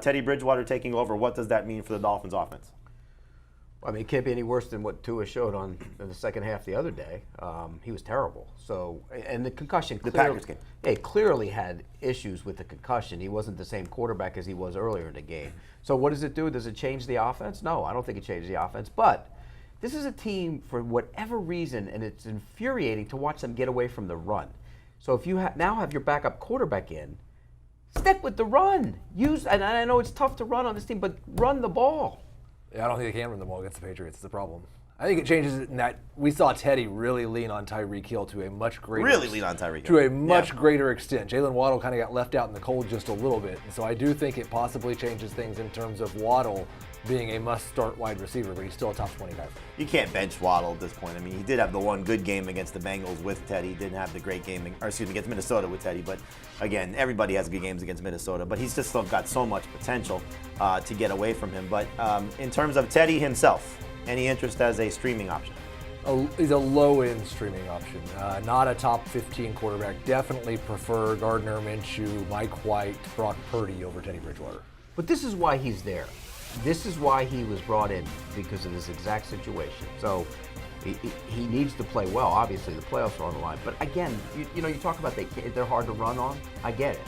Teddy Bridgewater taking over, what does that mean for the Dolphins offense? I mean, it can't be any worse than what Tua showed on in the second half the other day. He was terrible. So, and the concussion, the Packers game. He clearly had issues with the concussion. He wasn't the same quarterback as he was earlier in the game. So what does it do? Does it change the offense? No, I don't think it changes the offense. But this is a team, for whatever reason, and it's infuriating to watch them get away from the run. So if you now have your backup quarterback in, stick with the run. And I know it's tough to run on this team, but run the ball. Yeah, I don't think they can run the ball against the Patriots. It's the problem. I think it changes in that we saw Teddy really lean on Tyreek Hill to a much greater greater extent. Jalen Waddle kind of got left out in the cold just a little bit, and so I do think it possibly changes things in terms of Waddle being a must-start wide receiver, but he's still a top 20 guy. You can't bench Waddle at this point. I mean, he did have the one good game against the Bengals with Teddy. He didn't have the great game, against Minnesota with Teddy. But again, everybody has good games against Minnesota. But he's just still got so much potential to get away from him. But in terms of Teddy himself, any interest as a streaming option? He's a low-end streaming option, not a top 15 quarterback. Definitely prefer Gardner Minshew, Mike White, Brock Purdy over Teddy Bridgewater. But this is why he's there. This is why he was brought in, because of this exact situation. So he needs to play well. Obviously, the playoffs are on the line. But again, you talk about they're hard to run on. I get it.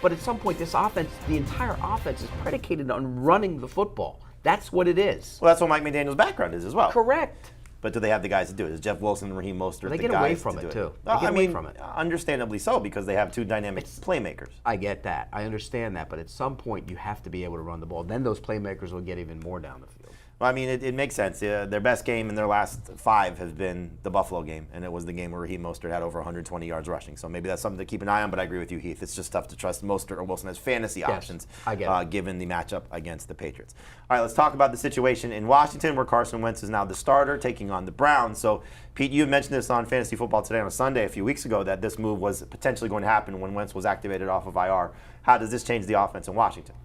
But at some point, this offense, the entire offense is predicated on running the football. That's what it is. Well, that's what Mike McDaniel's background is as well. Correct. But do they have the guys to do it? Is Jeff Wilson and Raheem Mostert they the get guys away from to it, do too. Well, They get away from it. Understandably so, because they have two dynamic playmakers. I get that. I understand that. But at some point, you have to be able to run the ball. Then those playmakers will get even more down the field. Well, I mean, it makes sense. Their best game in their last 5 has been the Buffalo game, and it was the game where Raheem Mostert had over 120 yards rushing. So maybe that's something to keep an eye on, but I agree with you, Heath. It's just tough to trust Mostert or Wilson as fantasy options given the matchup against the Patriots. All right, let's talk about the situation in Washington where Carson Wentz is now the starter taking on the Browns. So, Pete, you had mentioned this on Fantasy Football Today on a Sunday a few weeks ago that this move was potentially going to happen when Wentz was activated off of IR. How does this change the offense in Washington?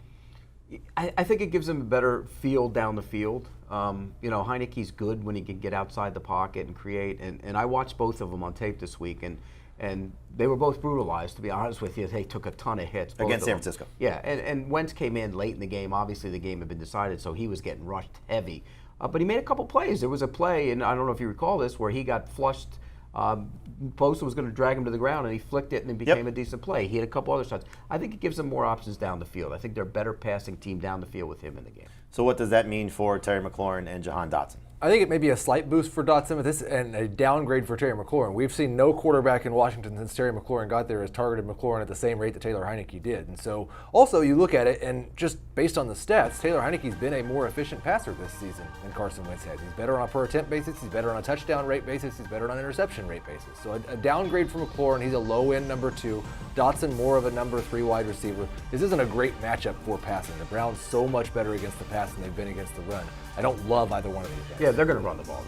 I think it gives him a better feel down the field. Heineke's good when he can get outside the pocket and create. And I watched both of them on tape this week, and they were both brutalized, to be honest with you. They took a ton of hits. Against San Francisco. Yeah, and Wentz came in late in the game. Obviously, the game had been decided, so he was getting rushed heavy. But he made a couple plays. There was a play, and I don't know if you recall this, where he got flushed. Bosa was going to drag him to the ground, and he flicked it, and it became a decent play. He had a couple other shots. I think it gives them more options down the field. I think they're a better passing team down the field with him in the game. So what does that mean for Terry McLaurin and Jahan Dotson? I think it may be a slight boost for Dotson with this and a downgrade for Terry McLaurin. We've seen no quarterback in Washington since Terry McLaurin got there has targeted McLaurin at the same rate that Taylor Heineke did. And so also you look at it, and just based on the stats, Taylor Heineke's been a more efficient passer this season than Carson Wentz has. He's better on a per attempt basis, he's better on a touchdown rate basis, he's better on an interception rate basis. So a downgrade for McLaurin. He's a low-end number 2. Dotson more of a number 3 wide receiver. This isn't a great matchup for passing. The Browns so much better against the pass than they've been against the run. I don't love either one of these guys. Yeah, they're going to run the ball.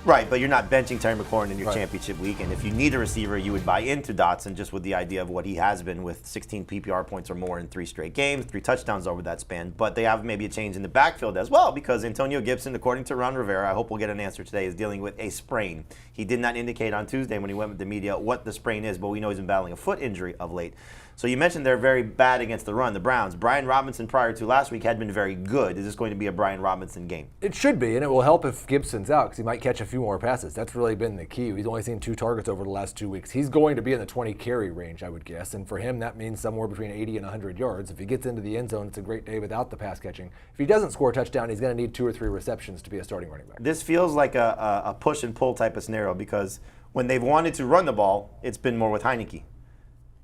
Right, but you're not benching Terry McLaurin in your championship week, and if you need a receiver, you would buy into Dotson just with the idea of what he has been with 16 PPR points or more in 3 straight games, 3 touchdowns over that span. But they have maybe a change in the backfield as well, because Antonio Gibson, according to Ron Rivera, I hope we'll get an answer today, is dealing with a sprain. He did not indicate on Tuesday when he went with the media what the sprain is, but we know he's been battling a foot injury of late. So you mentioned they're very bad against the run, the Browns. Brian Robinson prior to last week had been very good. Is this going to be a Brian Robinson game? It should be, and it will help if Gibson's out because he might catch a few more passes. That's really been the key. He's only seen 2 targets over the last 2 weeks. He's going to be in the 20 carry range, I would guess, and for him that means somewhere between 80 and 100 yards. If he gets into the end zone, it's a great day without the pass catching. If he doesn't score a touchdown, he's going to need 2 or 3 receptions to be a starting running back. This feels like a push and pull type of scenario because when they've wanted to run the ball, it's been more with Heineke.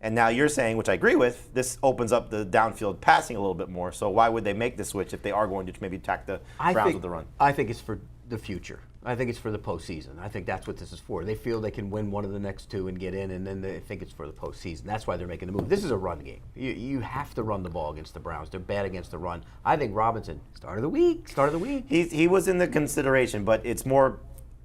And now you're saying, which I agree with, this opens up the downfield passing a little bit more. So why would they make the switch if they are going to maybe attack the Browns with the run? I think it's for the future. I think it's for the postseason. I think that's what this is for. They feel they can win one of the next 2 and get in, and then they think it's for the postseason. That's why they're making the move. This is a run game. You have to run the ball against the Browns. They're bad against the run. I think Robinson, start of the week. He was in the consideration, but it's more.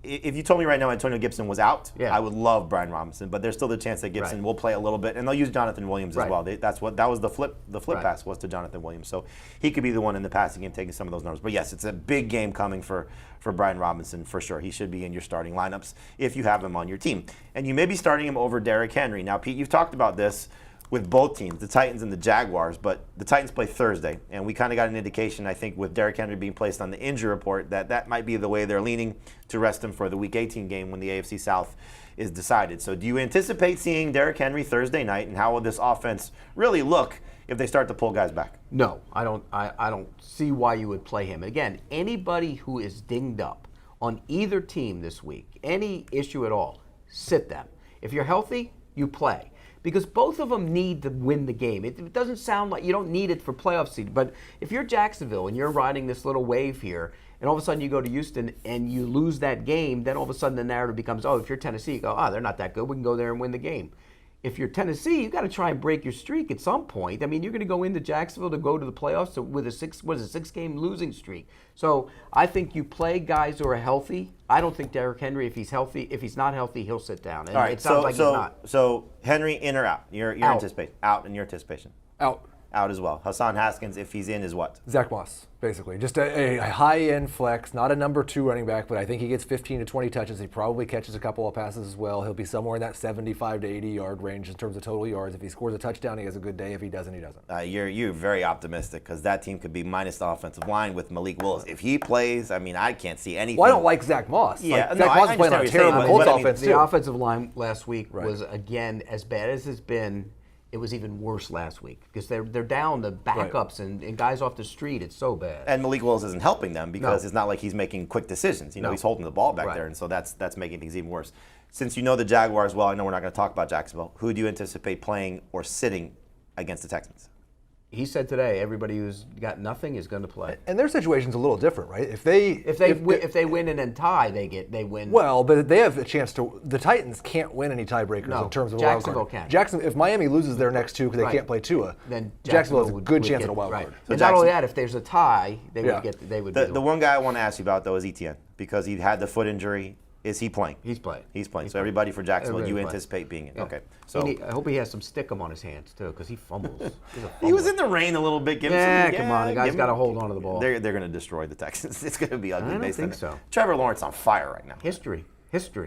If you told me right now Antonio Gibson was out, I would love Brian Robinson, but there's still the chance that Gibson will play a little bit, and they'll use Jonathan Williams as well. That was the flip pass was to Jonathan Williams, so he could be the one in the passing game taking some of those numbers. But yes, it's a big game coming for Brian Robinson for sure. He should be in your starting lineups if you have him on your team, and you may be starting him over Derrick Henry. Now, Pete, you've talked about this. with both teams, the Titans and the Jaguars, but the Titans play Thursday, and we kind of got an indication, I think, with Derrick Henry being placed on the injury report, that might be the way they're leaning to rest him for the Week 18 game when the AFC South is decided. So do you anticipate seeing Derrick Henry Thursday night, and how will this offense really look if they start to pull guys back? No, I don't see why you would play him. Again, anybody who is dinged up on either team this week, any issue at all, sit them. If you're healthy, you play. Because both of them need to win the game. It doesn't sound like you don't need it for playoff seed, but if you're Jacksonville and you're riding this little wave here, and all of a sudden you go to Houston and you lose that game, then all of a sudden the narrative becomes, oh, if you're Tennessee, you go, they're not that good. We can go there and win the game. If you're Tennessee, you got to try and break your streak at some point. I mean, you're going to go into Jacksonville to go to the playoffs with a six-game losing streak. So I think you play guys who are healthy. I don't think Derrick Henry, if he's healthy, if he's not healthy, he'll sit down. And all right, it sounds like he's not. So Henry in or out? Your Out. anticipation. Out in your anticipation. Out. Out as well. Hassan Haskins, if he's in, is what? Zach Moss, basically. Just a high-end flex, not a number 2 running back, but I think he gets 15 to 20 touches. He probably catches a couple of passes as well. He'll be somewhere in that 75 to 80-yard range in terms of total yards. If he scores a touchdown, he has a good day. If he doesn't, he doesn't. You're very optimistic because that team could be minus the offensive line with Malik Willis. If he plays, I mean, I can't see anything. Well, I don't like Zach Moss. Yeah, Like, no, Zach I Moss is playing understand on a what you're terrible saying, Colts but I mean, offense, The too. offensive line last week Right. was, again, as bad as it's been. It was even worse last week because they're down the backups and guys off the street. It's so bad. And Malik Willis isn't helping them because No. it's not like he's making quick decisions. No. He's holding the ball back Right. there, and so that's making things even worse. Since you know the Jaguars well, I know we're not going to talk about Jacksonville. Who do you anticipate playing or sitting against the Texans? He said today, everybody who's got nothing is going to play. And their situation's a little different, right? If they win and then tie, they win. Well, but they have a chance to. The Titans can't win any tiebreakers No, in terms of a wild Jacksonville card. can. Jacksonville, if Miami loses their next 2 because they Right. can't play Tua, then Jacksonville has a would good chance get, at a wild right. card. And So not only Jackson- that, if there's a tie, they Yeah. would. The one guy I want to ask you about, though, is Etienne because he had the foot injury. Is he playing? He's playing. He's playing. So everybody for Jacksonville, Everybody you playing. anticipate being in. Yeah. Okay. So I hope he has some stickum on his hands too, because he fumbles. He's a he was fumbler. in the rain a little bit. Give him Yeah, some, come on, the guy's give him- got to hold on to the ball. They're going to destroy the Texans. It's going to be ugly. I don't based on think it. so. Trevor Lawrence on fire right now. History.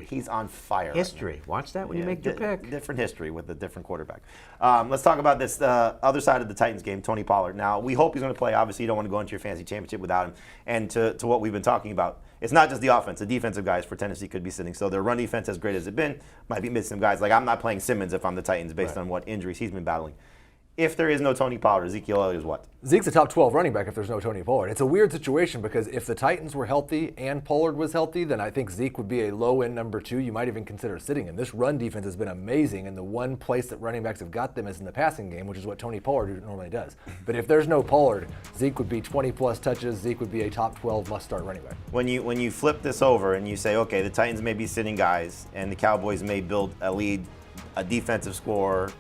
He's on fire. History. Watch that when you make your pick. Different history with a different quarterback. Let's talk about this other side of the Titans game, Tony Pollard. Now, we hope he's going to play. Obviously, you don't want to go into your fantasy championship without him. And to what we've been talking about, it's not just the offense. The defensive guys for Tennessee could be sitting. So their run defense, as great as it's been, might be missing some guys. Like, I'm not playing Simmons if I'm the Titans based on what injuries he's been battling. If there is no Tony Pollard, Ezekiel Elliott is what? Zeke's a top 12 running back if there's no Tony Pollard. It's a weird situation because if the Titans were healthy and Pollard was healthy, then I think Zeke would be a low-end number 2. You might even consider sitting him. This run defense has been amazing, and the one place that running backs have got them is in the passing game, which is what Tony Pollard normally does. But if there's no Pollard, Zeke would be 20-plus touches. Zeke would be a top 12 must-start running back. When you flip this over and you say, okay, the Titans may be sitting guys, and the Cowboys may build a lead, a defensive score,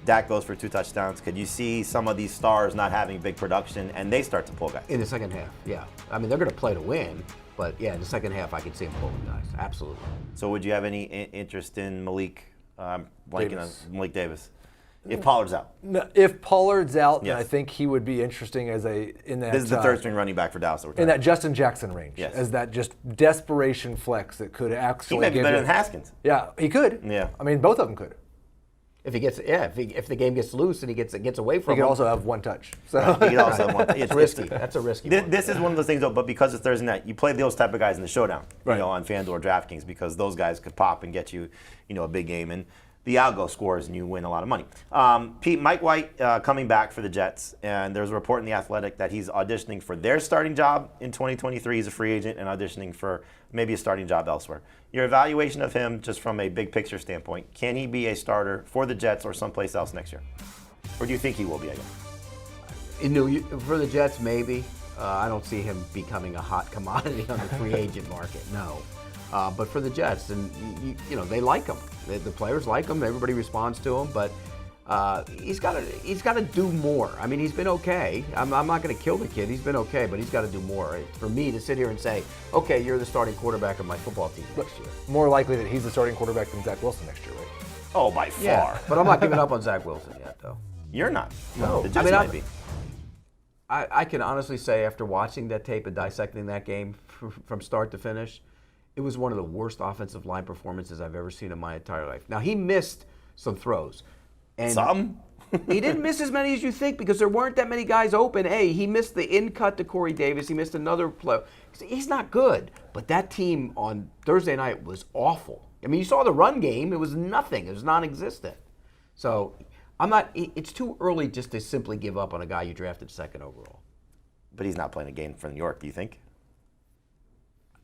Dak goes for 2 touchdowns. Could you see some of these stars not having big production and they start to pull guys? In the second half, yeah. I mean, they're going to play to win, but yeah, in the second half, I could see them pulling guys. Absolutely. So would you have any interest in Malik Davis. on Malik Davis if Pollard's out? No, if Pollard's out, then Yes. I think he would be interesting as in that. This is the third string running back for Dallas. That we're in talking that Justin Jackson range, Yes. as that just desperation flex that could about. He actually might be give better you- than Haskins. Yeah, he could. Yeah. I mean, both of them could. If he gets, if the game gets loose and he gets away He from could him, also have 1 touch. So He could also have one. it's risky. That's a risky one. This is one of those things, though, but because it's Thursday night, you play those type of guys in the showdown, Right. on FanDuel or DraftKings, because those guys could pop and get you, a big game. And the algo scores and you win a lot of money. Pete, Mike White coming back for the Jets, and there's a report in The Athletic that he's auditioning for their starting job in 2023. He's a free agent and auditioning for maybe a starting job elsewhere. Your evaluation of him, just from a big picture standpoint, can he be a starter for the Jets or someplace else next year? Or do you think he will be again? For the Jets, maybe. I don't see him becoming a hot commodity on the free agent market. No. But for the Jets, and they like him. The players like him. Everybody responds to him. But he's got to do more. I mean, he's been okay. I'm not going to kill the kid. He's been okay, but he's got to do more. For me to sit here and say, okay, you're the starting quarterback of my football team next year. more likely that he's the starting quarterback than Zach Wilson next year, right? Oh, by far. Yeah, but I'm not giving up on Zach Wilson yet, though. You're not. No. The Jets I mean, might be. I can honestly say, after watching that tape and dissecting that game from start to finish, it was one of the worst offensive line performances I've ever seen in my entire life. Now, he missed some throws. And Some? He didn't miss as many as you think because there weren't that many guys open. Hey, he missed the in-cut to Corey Davis. He missed another play. He's not good. But that team on Thursday night was awful. I mean, you saw the run game. It was nothing. It was non-existent. So it's too early just to simply give up on a guy you drafted second overall. But he's not playing a game for New York, do you think?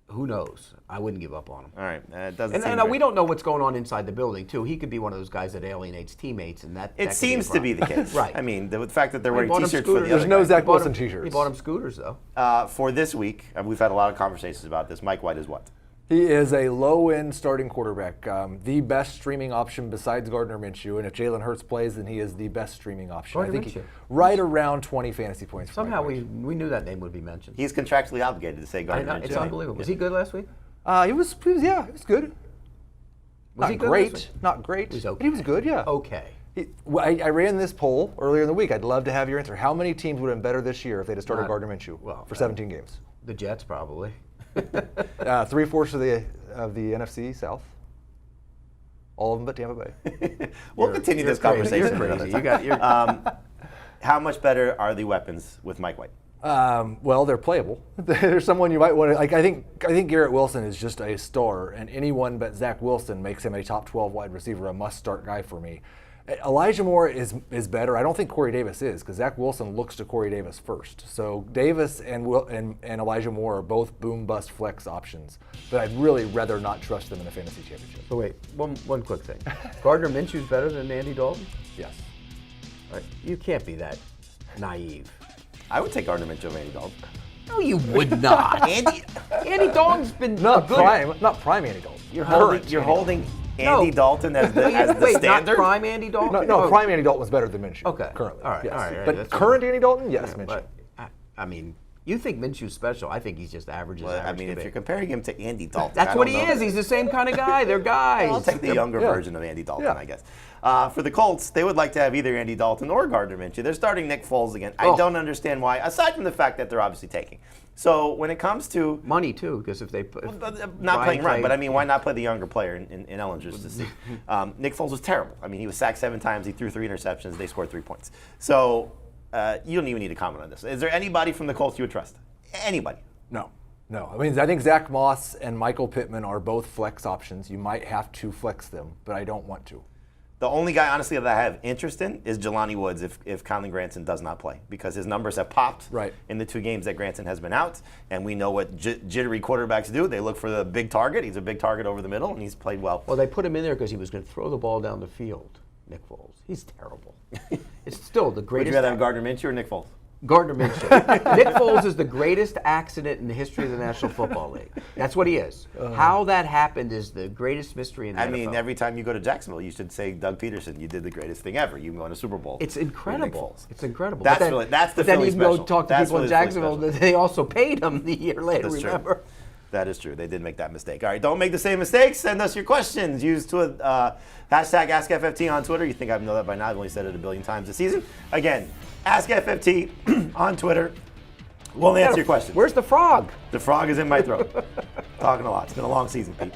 Who knows? I wouldn't give up on him. All right. It doesn't seem and we don't know what's going on inside the building, too. He could be one of those guys that alienates teammates, and that It seems to be the case. Right. I mean, the fact that they're wearing bought him T-shirts for the scooters. other There's no guys. Zach Wilson T-shirts. He bought him scooters, though. For this week, we've had a lot of conversations about this. Mike White is what? He is a low-end starting quarterback, the best streaming option besides Gardner Minshew. And if Jalen Hurts plays, then he is the best streaming option. Gardner I think Minshew. right around 20 fantasy points. Somehow we knew that name would be mentioned. He's contractually obligated to say I Gardner know, Minshew. it's unbelievable. Was he good last week? He was good. Was Not he good great. last week? Not great. He's okay. But he was good, yeah. Okay. I ran this poll earlier in the week. I'd love to have your answer. How many teams would have been better this year if they'd have started Gardner Minshew for 17 games? The Jets, probably. 3/4 of the NFC South. All of them but Tampa Bay. We'll continue this crazy. conversation. You're another crazy. time. How much better are the weapons with Mike White? Well, they're playable. There's someone you might want to like. I think Garrett Wilson is just a star, and anyone but Zach Wilson makes him a top 12 wide receiver, a must-start guy for me. Elijah Moore is better. I don't think Corey Davis is because Zach Wilson looks to Corey Davis first. So Davis and Elijah Moore are both boom-bust flex options, but I'd really rather not trust them in a fantasy championship. But wait, one quick thing. Gardner Minshew's better than Andy Dalton? Yes. All right. You can't be that naive. I would take Gardner Minshew over Andy Dalton. No, you would not. Andy Dalton's been Not good. prime Andy Dalton. You're Current holding Andy Dalton as the Wait, standard? not prime Andy Dalton? No, prime Andy Dalton was better than Minshew. Okay. Currently. All right, Yes. all right, But that's current Andy Dalton, yes, Minshew. But, I mean, you think Minshew's special. I think he's just average as Well, average I mean, can if be. you're comparing him to Andy Dalton, That's I what don't he know. is. He's the same kind of guy. They're guys. I'll take the younger version of Andy Dalton, I guess. For the Colts, they would like to have either Andy Dalton or Gardner Minshew. They're starting Nick Foles again. I don't understand why, aside from the fact that they're obviously taking. So when it comes to money too, because if not playing right, but I mean, why not play the younger player in Ellinger's to see? Nick Foles was terrible. I mean, he was sacked 7 times. He threw 3 interceptions. They scored 3 points. So you don't even need to comment on this. Is there anybody from the Colts you would trust? Anybody? No. I mean, I think Zach Moss and Michael Pittman are both flex options. You might have to flex them, but I don't want to. The only guy, honestly, that I have interest in is Jelani Woods if Colin Granson does not play, because his numbers have popped in the 2 games that Granson has been out, and we know what jittery quarterbacks do. They look for the big target. He's a big target over the middle, and he's played well. Well, they put him in there because he was going to throw the ball down the field, Nick Foles. He's terrible. It's still the greatest. Would you rather have Gardner Minshew or Nick Foles? Gardner Minshew. Nick Foles is the greatest accident in the history of the National Football League. That's what he is. How that happened is the greatest mystery in the NFL. I mean, every time you go to Jacksonville, you should say, Doug Peterson, you did the greatest thing ever. You won a Super Bowl. It's incredible. It's incredible. That's but really, that's the then Philly you can go special. talk to That's people in really Jacksonville Philly that they also paid him the year later, That's remember? True. That is true. They did make that mistake. All right, don't make the same mistakes. Send us your questions. Use hashtag AskFFT on Twitter. You think I know that by now. I've only said it 1 billion times this season. Again, AskFFT on Twitter. We'll answer your questions. Where's the frog? The frog is in my throat. Talking a lot. It's been a long season, Pete.